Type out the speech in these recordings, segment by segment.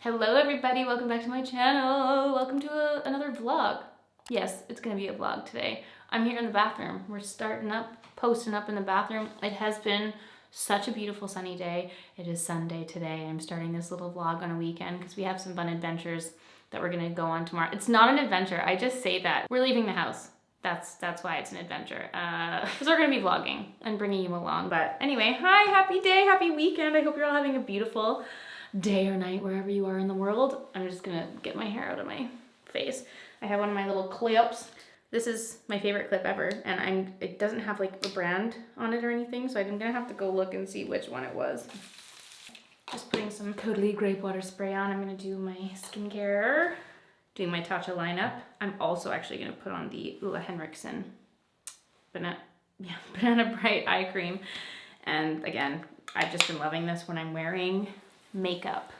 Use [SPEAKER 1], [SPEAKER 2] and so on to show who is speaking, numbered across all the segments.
[SPEAKER 1] Hello everybody, welcome back to my channel. Welcome to another vlog. Yes, it's gonna be a vlog today. I'm here in the bathroom. We're posting up in the bathroom. It has been such a beautiful sunny day. It is Sunday today. I'm starting this little vlog on a weekend because we have some fun adventures that we're gonna go on tomorrow. It's not an adventure, I just say that. We're leaving the house. That's why it's an adventure. Because we're gonna be vlogging and bringing you along. But anyway, hi, happy day, happy weekend. I hope you're all having a beautiful day or night wherever you are in the world. I'm just gonna get my hair out of my face. I have one of my little clips. This is my favorite clip ever, and it doesn't have like a brand on it or anything, so I'm gonna have to go look and see which one it was. Just putting some Caudalie grape water spray on. I'm gonna do my skincare, doing my Tatcha lineup. I'm also actually gonna put on the Ulla Henriksen Banana Bright Eye Cream. And again, I've just been loving this when I'm wearing makeup.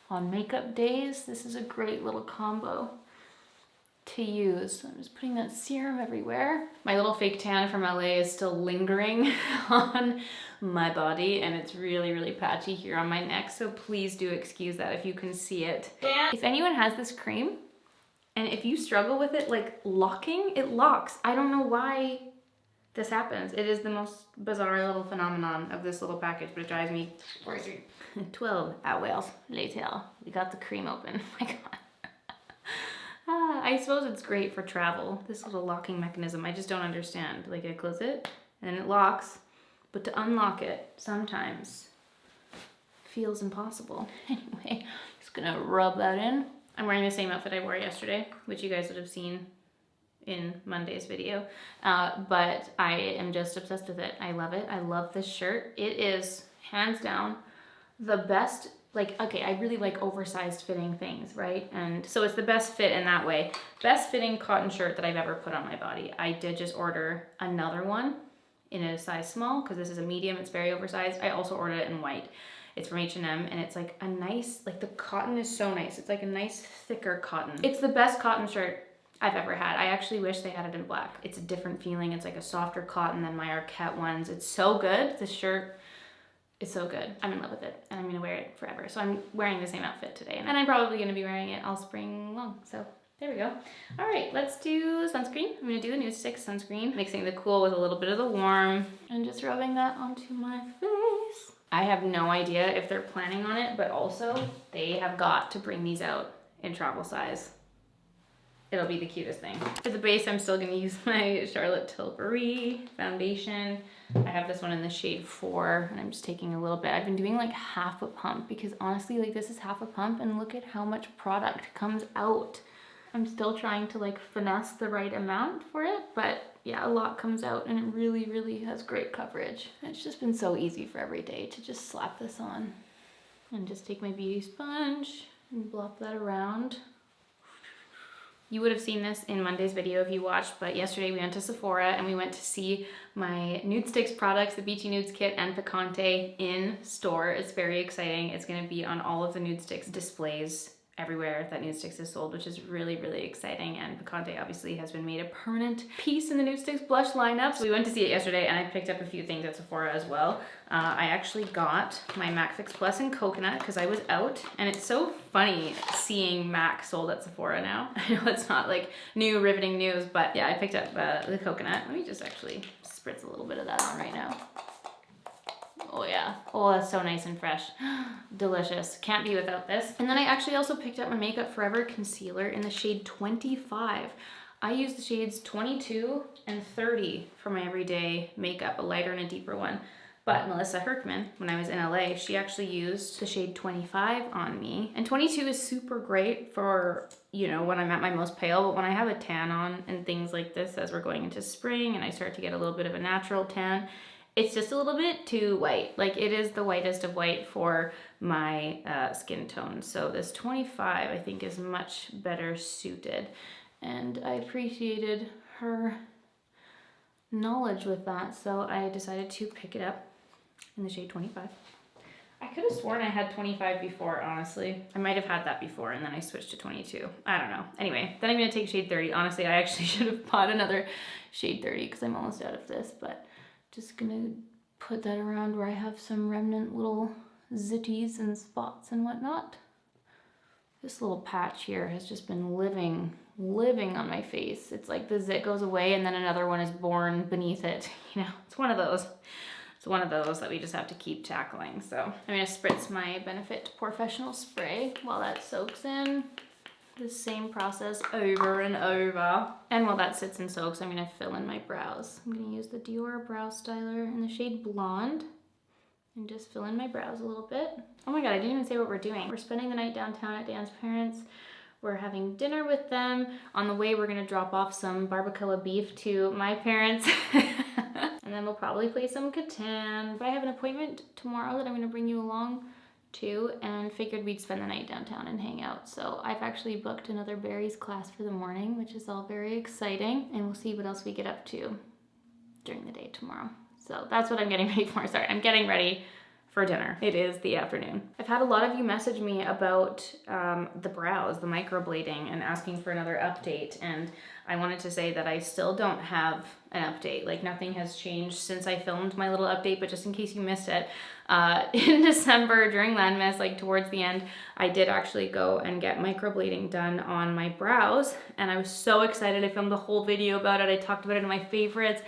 [SPEAKER 1] On makeup days, this is a great little combo to use. I'm just putting that serum everywhere. My little fake tan from LA is still lingering on my body, and it's really, really patchy here on my neck, so please do excuse that if you can see it. If anyone has this cream, and if you struggle with it, like locking, it locks. I don't know why this happens. It is the most bizarre little phenomenon of this little package, but it drives me crazy. 12 hours later, we got the cream open. My God. I suppose it's great for travel, this little locking mechanism. I just don't understand. Like, I close it and it locks, but to unlock it sometimes feels impossible. Anyway, just gonna rub that in. I'm wearing the same outfit I wore yesterday, which you guys would have seen in Monday's video, but I am just obsessed with it. I love it. I love this shirt. It is hands down the best. Like, okay, I really like oversized fitting things, right? And so it's the best fit in that way. Best fitting cotton shirt that I've ever put on my body. I did just order another one in a size small because this is a medium. It's very oversized. I also ordered it in white. It's from H&M, and it's like a nice, like the cotton is so nice. It's like a nice thicker cotton. It's the best cotton shirt I've ever had. I actually wish they had it in black. It's a different feeling. It's like a softer cotton than my Arquette ones. It's so good. This shirt is so good. I'm in love with it, and I'm gonna wear it forever. So I'm wearing the same outfit today, and I'm probably gonna be wearing it all spring long. So there we go. All right, let's do sunscreen. I'm gonna do the Nude Sticks sunscreen, mixing the cool with a little bit of the warm, and just rubbing that onto my face. I have no idea if they're planning on it, but also they have got to bring these out in travel size. It'll be the cutest thing. For the base, I'm still gonna use my Charlotte Tilbury foundation. I have this one in the shade 4, and I'm just taking a little bit. I've been doing like half a pump because honestly, like this is half a pump, and look at how much product comes out. I'm still trying to like finesse the right amount for it, but yeah, a lot comes out, and it really, really has great coverage. It's just been so easy for every day to just slap this on and just take my beauty sponge and blop that around. You would have seen this in Monday's video if you watched, but yesterday we went to Sephora and we went to see my Nude Sticks products, the Beachy Nudes kit and Picante in store. It's very exciting. It's gonna be on all of the Nude Sticks displays everywhere that Nude Sticks is sold, which is really, really exciting. And Picante obviously has been made a permanent piece in the Nude Sticks blush lineup. So we went to see it yesterday, and I picked up a few things at Sephora as well. I actually got my MAC Fix Plus in coconut because I was out, and it's so funny seeing MAC sold at Sephora now. I know it's not like new riveting news, but yeah, I picked up the coconut. Let me just actually spritz a little bit of that on right now. Oh yeah, oh that's so nice and fresh. Delicious, can't be without this. And then I actually also picked up my Makeup Forever concealer in the shade 25. I use the shades 22 and 30 for my everyday makeup, a lighter and a deeper one. But Melissa Herkman, when I was in LA, she actually used the shade 25 on me. And 22 is super great for, you know, when I'm at my most pale, but when I have a tan on and things like this as we're going into spring and I start to get a little bit of a natural tan, it's just a little bit too white. Like, it is the whitest of white for my skin tone. So this 25 I think is much better suited. And I appreciated her knowledge with that, so I decided to pick it up in the shade 25. I could have sworn I had 25 before, honestly. I might have had that before and then I switched to 22. I don't know. Anyway, then I'm gonna take shade 30. Honestly, I actually should have bought another shade 30 because I'm almost out of this, but just gonna put that around where I have some remnant little zitties and spots and whatnot. This little patch here has just been living on my face. It's like the zit goes away and then another one is born beneath it. You know, it's one of those. It's one of those that we just have to keep tackling. So I'm gonna spritz my Benefit Professional spray while that soaks in. The same process over and over. And while that sits and soaks, I'm gonna fill in my brows. I'm gonna use the Dior Brow Styler in the shade Blonde and just fill in my brows a little bit. Oh my God, I didn't even say what we're doing. We're spending the night downtown at Dan's parents'. We're having dinner with them. On the way, we're gonna drop off some barbacoa beef to my parents. And then we'll probably play some Catan. But I have an appointment tomorrow that I'm gonna bring you along to, and figured we'd spend the night downtown and hang out. So I've actually booked another berries class for the morning, which is all very exciting. And we'll see what else we get up to during the day tomorrow. So that's what I'm getting ready for. Sorry, I'm getting ready for dinner. It is the afternoon. I've had a lot of you message me about the brows, the microblading, and asking for another update. And I wanted to say that I still don't have an update. Like, nothing has changed since I filmed my little update, but just in case you missed it, in December during Landmas, like towards the end, I did actually go and get microblading done on my brows. And I was so excited. I filmed a whole video about it. I talked about it in my favorites.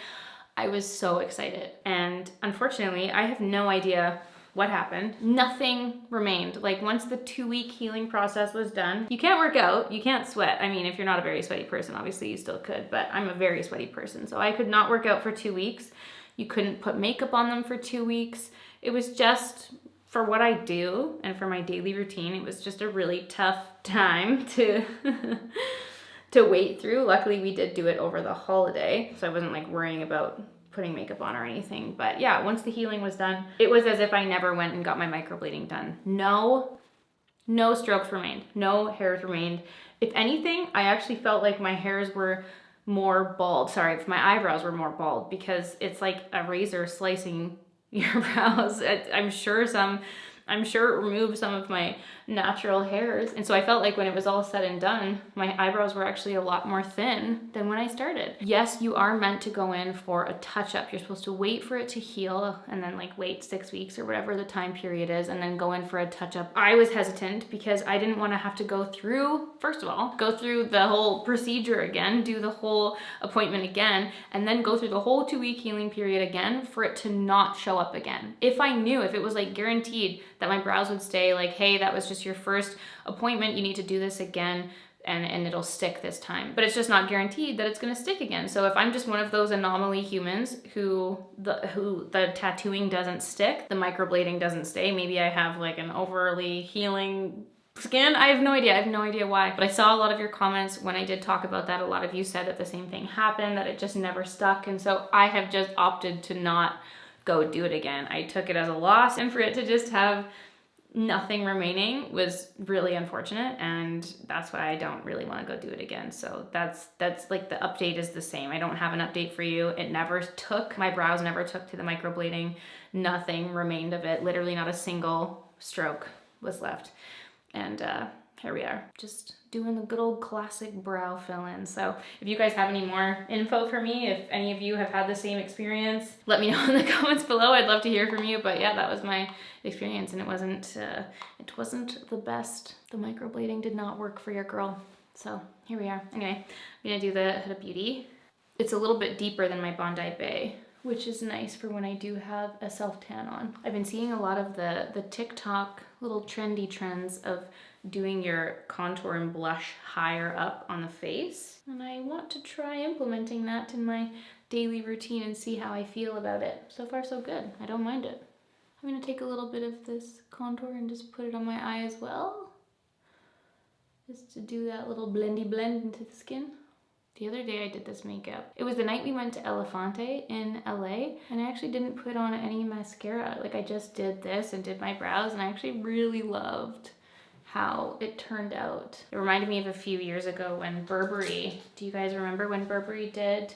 [SPEAKER 1] I was so excited. And unfortunately, I have no idea what happened. Nothing remained. Like, once the 2-week healing process was done, you can't work out, you can't sweat. I mean, if you're not a very sweaty person, obviously you still could, but I'm a very sweaty person. So I could not work out for 2 weeks. You couldn't put makeup on them for 2 weeks. It was just, for what I do and for my daily routine, it was just a really tough time to to wait through. Luckily, we did do it over the holiday, so I wasn't like worrying about putting makeup on or anything. But yeah, once the healing was done, it was as if I never went and got my microblading done. No strokes remained, no hairs remained. If anything, I actually felt like my hairs were more bald. Sorry, if my eyebrows were more bald, because it's like a razor slicing your brows. I'm sure it removed some of my natural hairs. And so I felt like when it was all said and done, my eyebrows were actually a lot more thin than when I started. Yes, you are meant to go in for a touch-up. You're supposed to wait for it to heal and then like wait 6 weeks or whatever the time period is and then go in for a touch-up. I was hesitant because I didn't want to have to go through, first of all, go through the whole procedure again, do the whole appointment again, and then go through the whole 2-week healing period again for it to not show up again. If I knew, if it was like guaranteed that my brows would stay, like, hey, that was just your first appointment, you need to do this again, and it'll stick this time. But it's just not guaranteed that it's gonna stick again. So if I'm just one of those anomaly humans who the tattooing doesn't stick, the microblading doesn't stay, maybe I have like an overly healing skin, I have no idea why. But I saw a lot of your comments when I did talk about that. A lot of you said that the same thing happened, that it just never stuck. And so I have just opted to not go do it again. I took it as a loss, and for it to just have nothing remaining was really unfortunate, and that's why I don't really want to go do it again. So that's like, the update is the same. I don't have an update for you. It never took, my brows never took to the microblading. Nothing remained of it. Literally not a single stroke was left. And here we are, just doing the good old classic brow fill-in. So if you guys have any more info for me, if any of you have had the same experience, let me know in the comments below. I'd love to hear from you. But yeah, that was my experience, and it wasn't the best. The microblading did not work for your girl. So here we are. Anyway, I'm gonna do the Huda Beauty. It's a little bit deeper than my Bondi Bay, which is nice for when I do have a self-tan on. I've been seeing a lot of the TikTok little trendy trends of doing your contour and blush higher up on the face. And I want to try implementing that in my daily routine and see how I feel about it. So far, so good. I don't mind it. I'm gonna take a little bit of this contour and just put it on my eye as well. Just to do that little blendy blend into the skin. The other day I did this makeup. It was the night we went to Elefante in LA, and I actually didn't put on any mascara. Like, I just did this and did my brows, and I actually really loved how it turned out. It reminded me of a few years ago when Burberry, do you guys remember when Burberry did,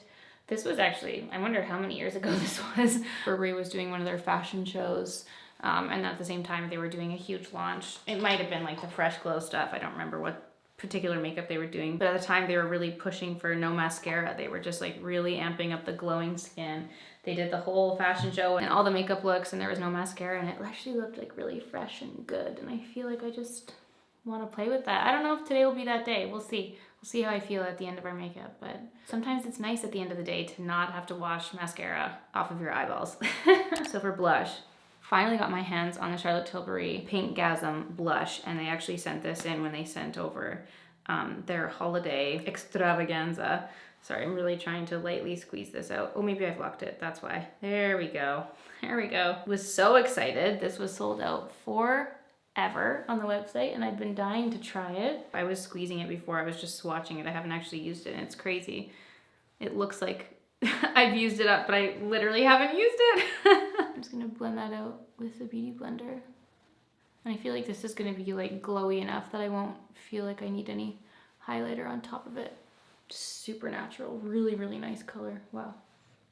[SPEAKER 1] this was actually, I wonder how many years ago this was. Burberry was doing one of their fashion shows, and at the same time they were doing a huge launch. It might have been like the Fresh Glow stuff. I don't remember what particular makeup they were doing, but at the time they were really pushing for no mascara. They were just like really amping up the glowing skin. They did the whole fashion show and all the makeup looks, and there was no mascara, and it actually looked like really fresh and good. And I feel like I just want to play with that. I don't know if today will be that day. We'll see. We'll see how I feel at the end of our makeup, but sometimes it's nice at the end of the day to not have to wash mascara off of your eyeballs. So for blush, finally got my hands on the Charlotte Tilbury Pink Gasm blush, and they actually sent this in when they sent over their holiday extravaganza. Sorry, I'm really trying to lightly squeeze this out. Oh, maybe I've locked it, that's why. There we go, there we go. Was so excited. This was sold out forever on the website, and I'd been dying to try it. I was squeezing it before, I was just swatching it. I haven't actually used it, and it's crazy. It looks like I've used it up, but I literally haven't used it. I'm just gonna blend that out with the Beauty Blender. And I feel like this is gonna be like glowy enough that I won't feel like I need any highlighter on top of it. Super natural, really, really nice color. Wow.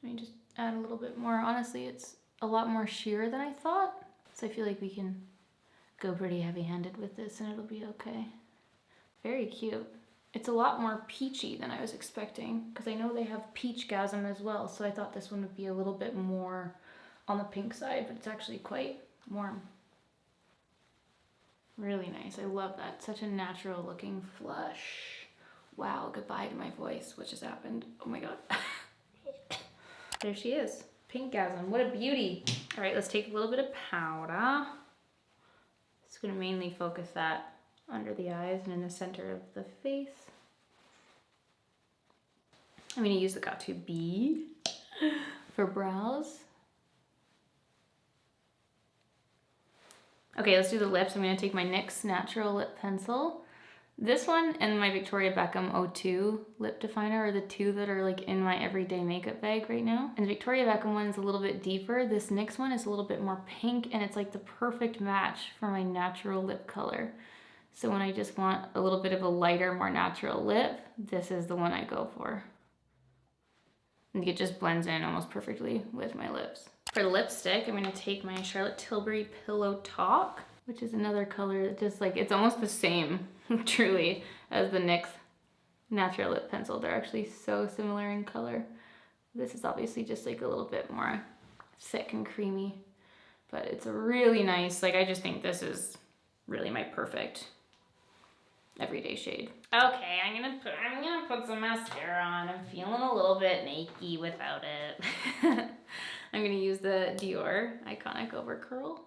[SPEAKER 1] Let me just add a little bit more. Honestly, it's a lot more sheer than I thought. So I feel like we can go pretty heavy-handed with this and it'll be okay. Very cute. It's a lot more peachy than I was expecting, because I know they have Peach Gasm as well, so I thought this one would be a little bit more on the pink side, but it's actually quite warm. Really nice. I love that. Such a natural looking flush. Wow, goodbye to my voice. What just happened? Oh my god. There she is. Pink Gasm. What a beauty. All right, let's take a little bit of powder. Just gonna mainly focus that under the eyes and in the center of the face. I'm gonna use the Got2 B for brows. Okay, let's do the lips. I'm gonna take my NYX Natural Lip Pencil. This one and my Victoria Beckham 02 lip definer are the two that are like in my everyday makeup bag right now. And the Victoria Beckham one is a little bit deeper. This NYX one is a little bit more pink, and it's like the perfect match for my natural lip color. So when I just want a little bit of a lighter, more natural lip, this is the one I go for. And it just blends in almost perfectly with my lips. For the lipstick, I'm gonna take my Charlotte Tilbury Pillow Talk, which is another color that just like, it's almost the same, truly, as the NYX Natural Lip Pencil. They're actually so similar in color. This is obviously just like a little bit more thick and creamy, but it's really nice. Like, I just think this is really my perfect everyday shade. Okay, I'm gonna put some mascara on. I'm feeling a little bit naked without it. I'm gonna use the Dior Iconic Over Curl.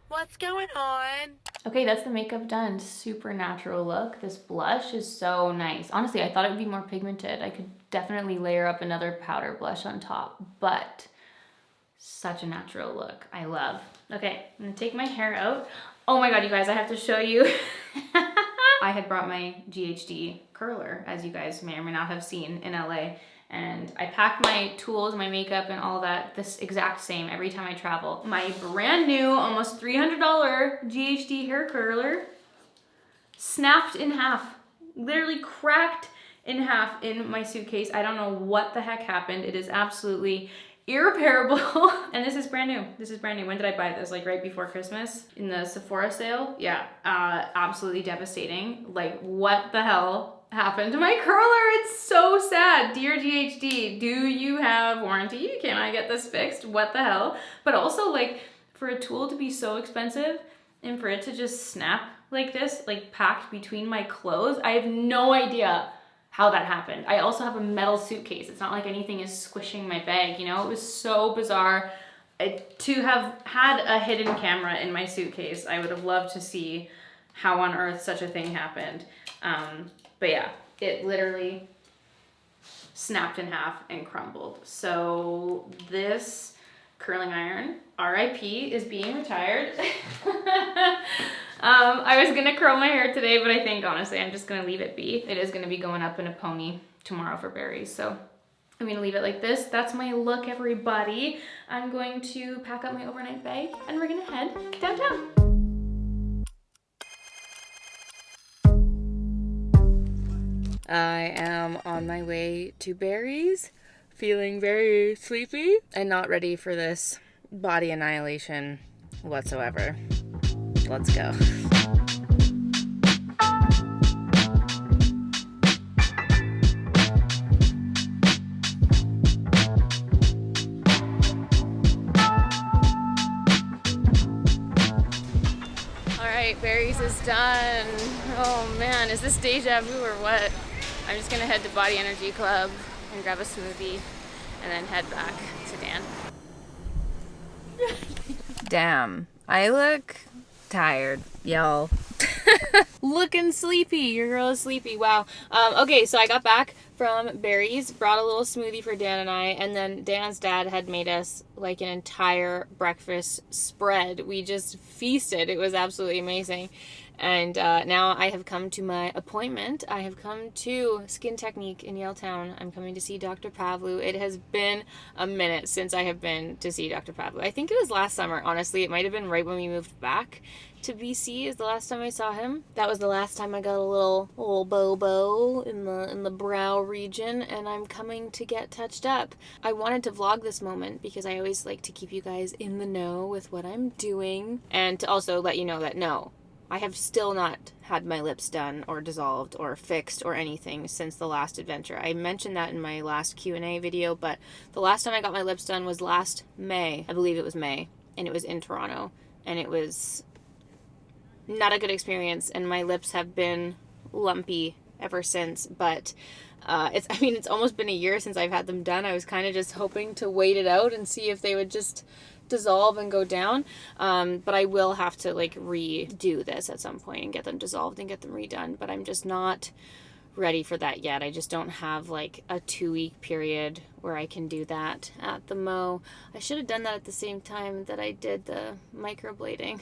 [SPEAKER 2] What's going on?
[SPEAKER 1] Okay, that's the makeup done. Super natural look. This blush is so nice. Honestly, I thought it would be more pigmented. I could definitely layer up another powder blush on top, but such a natural look. I love. Okay, I'm gonna take my hair out. Oh my god, you guys, I have to show you. I had brought my GHD curler, as you guys may or may not have seen in LA. And I pack my tools, my makeup, and all that this exact same every time I travel. My brand new, almost $300 GHD hair curler snapped in half. Literally cracked in half in my suitcase. I don't know what the heck happened. It is absolutely irreparable. And this is brand new. This is brand new. When did I buy this? Like right before Christmas in the Sephora sale? Yeah, absolutely devastating. Like, what the hell happened to my curler? It's so sad. Dear GHD, do you have warranty? Can I get this fixed? What the hell? But also, like, for a tool to be so expensive and for it to just snap like this, like packed between my clothes, I have no idea how that happened. I also have a metal suitcase. It's not like anything is squishing my bag, you know? It was so bizarre. To have had a hidden camera in my suitcase, I would have loved to see how on earth such a thing happened. But yeah, it literally snapped in half and crumbled. So this curling iron, RIP, is being retired. I was gonna curl my hair today, but I think honestly I'm just gonna leave it be. It is gonna be going up in a pony tomorrow for berries, so I'm gonna leave it like this. That's my look, everybody. I'm going to pack up my overnight bag and we're gonna head downtown.
[SPEAKER 2] I am on my way to Barry's, feeling very sleepy and not ready for this body annihilation whatsoever. Let's go.
[SPEAKER 1] right, Barry's is done. Oh man, is this deja vu or what? I'm just gonna head to Body Energy Club and grab a smoothie and then head back to Dan.
[SPEAKER 2] Damn, I look tired, y'all. Looking sleepy. Your girl is sleepy. Wow. Okay, so I got back from Barry's, brought a little smoothie for Dan and I, and then Dan's dad had made us like an entire breakfast spread. We just feasted. It was absolutely amazing. And now I have come to my appointment. I have come to Skin Technique in Yaletown. I'm coming to see Dr. Pavlu. It has been a minute since I have been to see Dr. Pavlu. I think it was last summer, honestly. It might have been right when we moved back to BC is the last time I saw him. That was the last time I got a little bobo in the brow region, and I'm coming to get touched up. I wanted to vlog this moment because I always like to keep you guys in the know with what I'm doing, and to also let you know that no, I have still not had my lips done or dissolved or fixed or anything since the last adventure. I mentioned that in my last Q&A video, but the last time I got my lips done was last May. I believe it was May, and it was in Toronto, and it was not a good experience, and my lips have been lumpy ever since, but it's almost been a year since I've had them done. I was kind of just hoping to wait it out and see if they would just dissolve and go down, but I will have to like redo this at some point and get them dissolved and get them redone, but I'm just not ready for that yet. I just don't have like a 2-week period where I can do that at the Mo. I should have done that at the same time that I did the microblading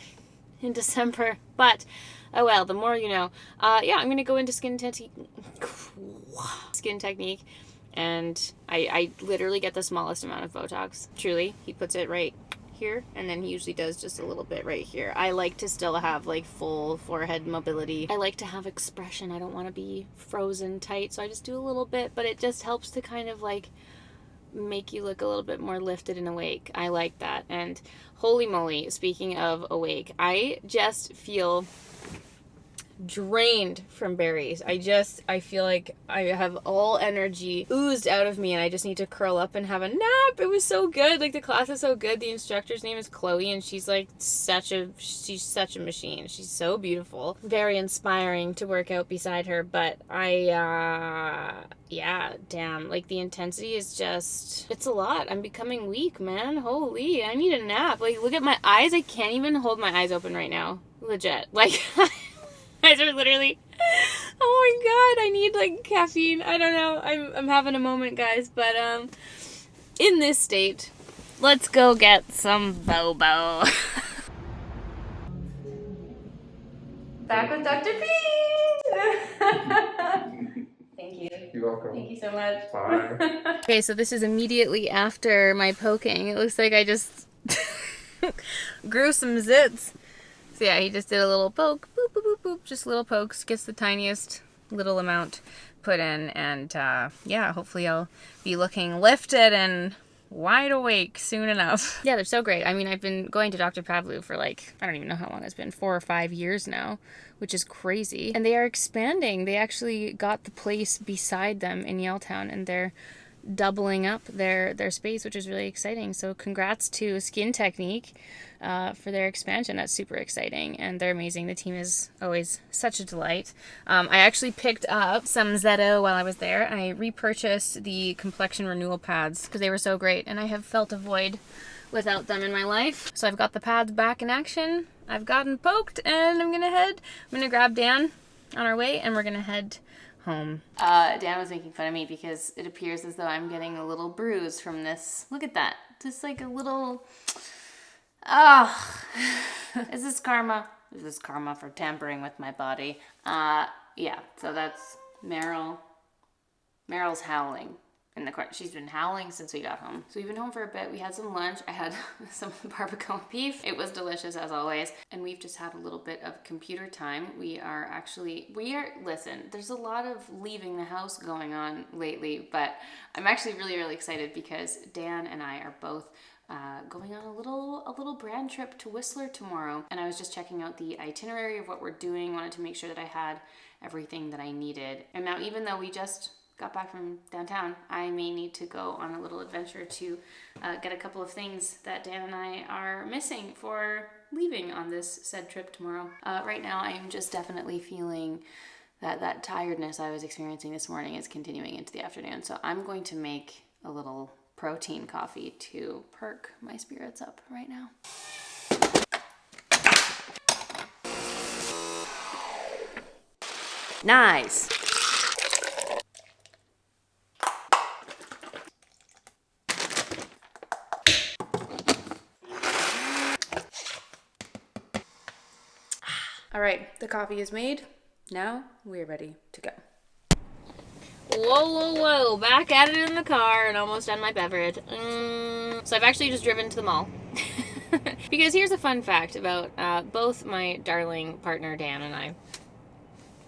[SPEAKER 2] in December, but oh well, the more you know. Yeah, I'm gonna go into Skin Technique, and I literally get the smallest amount of Botox. Truly, he puts it right here, and then he usually does just a little bit right here. I like to still have like full forehead mobility. I like to have expression. I don't want to be frozen tight, so I just do a little bit, but it just helps to kind of like make you look a little bit more lifted and awake. I like that. And holy moly, speaking of awake, I just feel drained from Barry's. I feel like I have all energy oozed out of me, and I just need to curl up and have a nap. It was so good. Like, the class is so good. The instructor's name is Chloe, and she's like such a machine. She's so beautiful. Very inspiring to work out beside her, but yeah, damn, like the intensity is just, it's a lot. I'm becoming weak, man. Holy, I need a nap. Like, look at my eyes. I can't even hold my eyes open right now. Legit. Like, eyes are literally, oh my god, I need like caffeine. I don't know. I'm having a moment, guys, but in this state, let's go get some bobo. Back with Dr. P. Thank you.
[SPEAKER 3] You're welcome.
[SPEAKER 1] Thank you so much.
[SPEAKER 3] Bye.
[SPEAKER 1] Okay, so this is immediately after my poking. It looks like I just grew some zits. So yeah, he just did a little poke, boop, boop, boop, boop, just little pokes, gets the tiniest little amount put in, and yeah, hopefully I'll be looking lifted and wide awake soon enough. Yeah, they're so great. I mean, I've been going to Dr. Pavlu for like, I don't even know how long it's been, 4 or 5 years now, which is crazy. And they are expanding. They actually got the place beside them in Yaletown, and they're doubling up their space, which is really exciting. So congrats to Skin Technique for their expansion. That's super exciting, and they're amazing. The team is always such a delight. I actually picked up some Zeto while I was there. I repurchased the complexion renewal pads because they were so great, and I have felt a void without them in my life. So I've got the pads back in action. I've gotten poked, and I'm gonna grab Dan on our way, and we're gonna head home. Dan was making fun of me because it appears as though I'm getting a little bruise from this. Look at that. Just like a little... Oh, is this karma? Is this karma for tampering with my body? Yeah, so that's Meryl. Meryl's howling in the corner. She's been howling since we got home. So we've been home for a bit. We had some lunch. I had some barbacoa beef. It was delicious as always. And we've just had a little bit of computer time. Listen, there's a lot of leaving the house going on lately, but I'm actually really, really excited because Dan and I are both going on a little brand trip to Whistler tomorrow, and I was just checking out the itinerary of what we're doing. Wanted to make sure that I had everything that I needed. And now, even though we just got back from downtown, I may need to go on a little adventure to get a couple of things that Dan and I are missing for leaving on this said trip tomorrow. Right now, I am just definitely feeling that tiredness I was experiencing this morning is continuing into the afternoon. So I'm going to make a little protein coffee to perk my spirits up right now.
[SPEAKER 2] Nice. All right, the coffee is made. Now we're ready to go. Whoa. Back at it in the car and almost done my beverage. So I've actually just driven to the mall. Because here's a fun fact about both my darling partner Dan and I.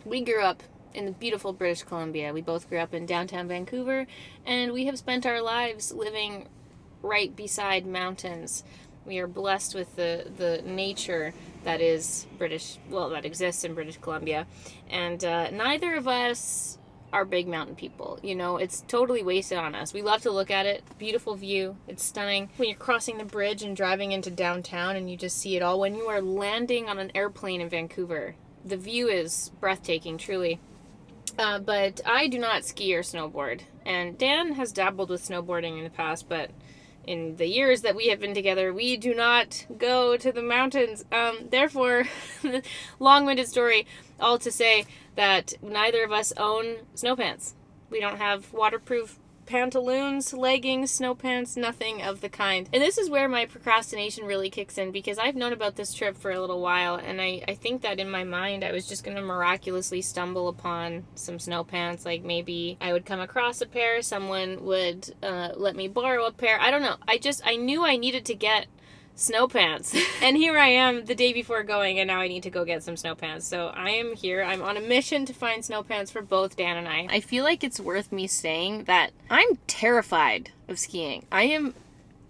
[SPEAKER 2] We grew up in the beautiful British Columbia. We both grew up in downtown Vancouver, and we have spent our lives living right beside mountains. We are blessed with the nature that is British, well, that exists in British Columbia. And neither of us are big mountain people. You know, it's totally wasted on us. We love to look at it. Beautiful view. It's stunning. When you're crossing the bridge and driving into downtown and you just see it all. When you are landing on an airplane in Vancouver, the view is breathtaking, truly. But I do not ski or snowboard. And Dan has dabbled with snowboarding in the past, but in the years that we have been together, we do not go to the mountains. Therefore, long-winded story, all to say that neither of us own snow pants. We don't have waterproof pantaloons, leggings, snow pants, nothing of the kind. And this is where my procrastination really kicks in, because I've known about this trip for a little while, and I think that in my mind I was just going to miraculously stumble upon some snow pants. Like maybe I would come across a pair, someone would let me borrow a pair. I don't know. I knew I needed to get snow pants. And here I am the day before going, and now I need to go get some snow pants. So I am here. I'm on a mission to find snow pants for both Dan and I. I feel like it's worth me saying that I'm terrified of skiing. I am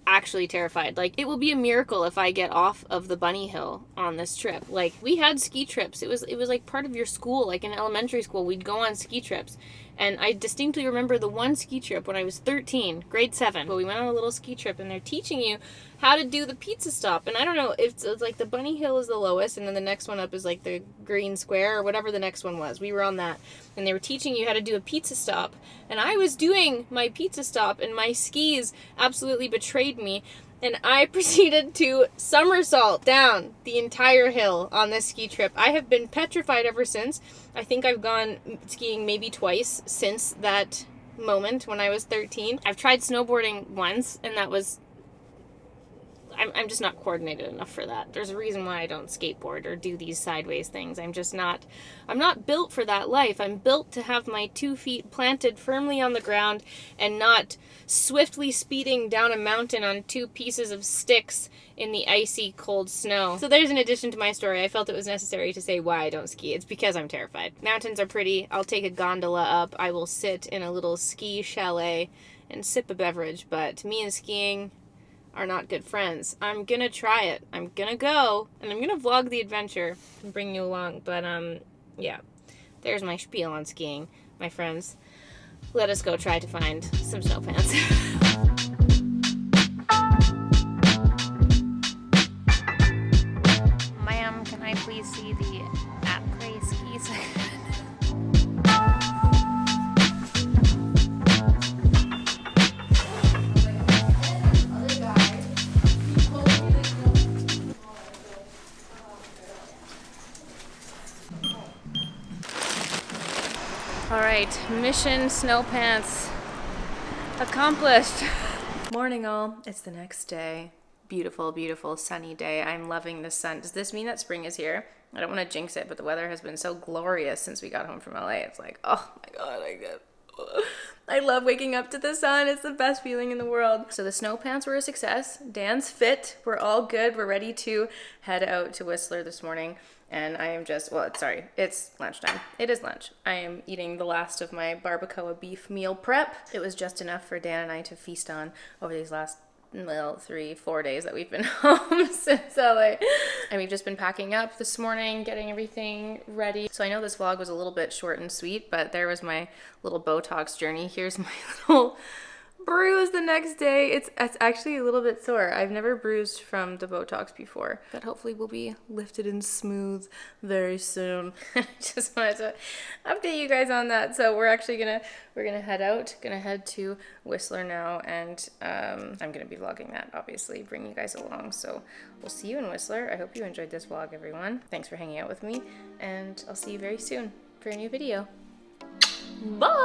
[SPEAKER 2] actually terrified. Like, it will be a miracle if I get off of the bunny hill on this trip. Like, we had ski trips. It was like part of your school. Like in elementary school, we'd go on ski trips. And I distinctly remember the one ski trip when I was 13, grade 7. But we went on a little ski trip, and they're teaching you how to do the pizza stop. And I don't know, if it's like the bunny hill is the lowest, and then the next one up is like the green square or whatever the next one was. We were on that. And they were teaching you how to do a pizza stop. And I was doing my pizza stop, and my skis absolutely betrayed me. And I proceeded to somersault down the entire hill on this ski trip. I have been petrified ever since. I think I've gone skiing maybe twice since that moment when I was 13. I've tried snowboarding once, and that was... I'm just not coordinated enough for that. There's a reason why I don't skateboard or do these sideways things. I'm not built for that life. I'm built to have my 2 feet planted firmly on the ground and not swiftly speeding down a mountain on 2 pieces of sticks in the icy, cold snow. So there's an addition to my story. I felt it was necessary to say why I don't ski. It's because I'm terrified. Mountains are pretty. I'll take a gondola up. I will sit in a little ski chalet and sip a beverage. But me and skiing are not good friends. I'm gonna try it. I'm gonna go, and I'm gonna vlog the adventure and bring you along. But yeah, there's my spiel on skiing, my friends. Let us go try to find some snow pants. Ma'am, can I please see the après ski section? All right, mission snow pants accomplished. Morning all, it's the next day. Beautiful, beautiful sunny day. I'm loving the sun. Does this mean that spring is here? I don't want to jinx it, but the weather has been so glorious since we got home from LA. It's like, oh my God, I love waking up to the sun. It's the best feeling in the world. So the snow pants were a success. Dan's fit. We're all good. We're ready to head out to Whistler this morning. And I am just, well, it's lunchtime. It is lunch. I am eating the last of my barbacoa beef meal prep. It was just enough for Dan and I to feast on over these last well, 3-4 days that we've been home since LA. And we've just been packing up this morning, getting everything ready. So I know this vlog was a little bit short and sweet, but there was my little Botox journey. Here's my little bruise the next day. It's actually a little bit sore. I've never bruised from the Botox before, but hopefully will be lifted and smooth very soon. Just wanted to update you guys on that. So we're actually gonna head to Whistler now, and I'm gonna be vlogging that, obviously, bring you guys along. So we'll see you in Whistler. I hope you enjoyed this vlog, everyone. Thanks for hanging out with me, and I'll see you very soon for a new video. Bye.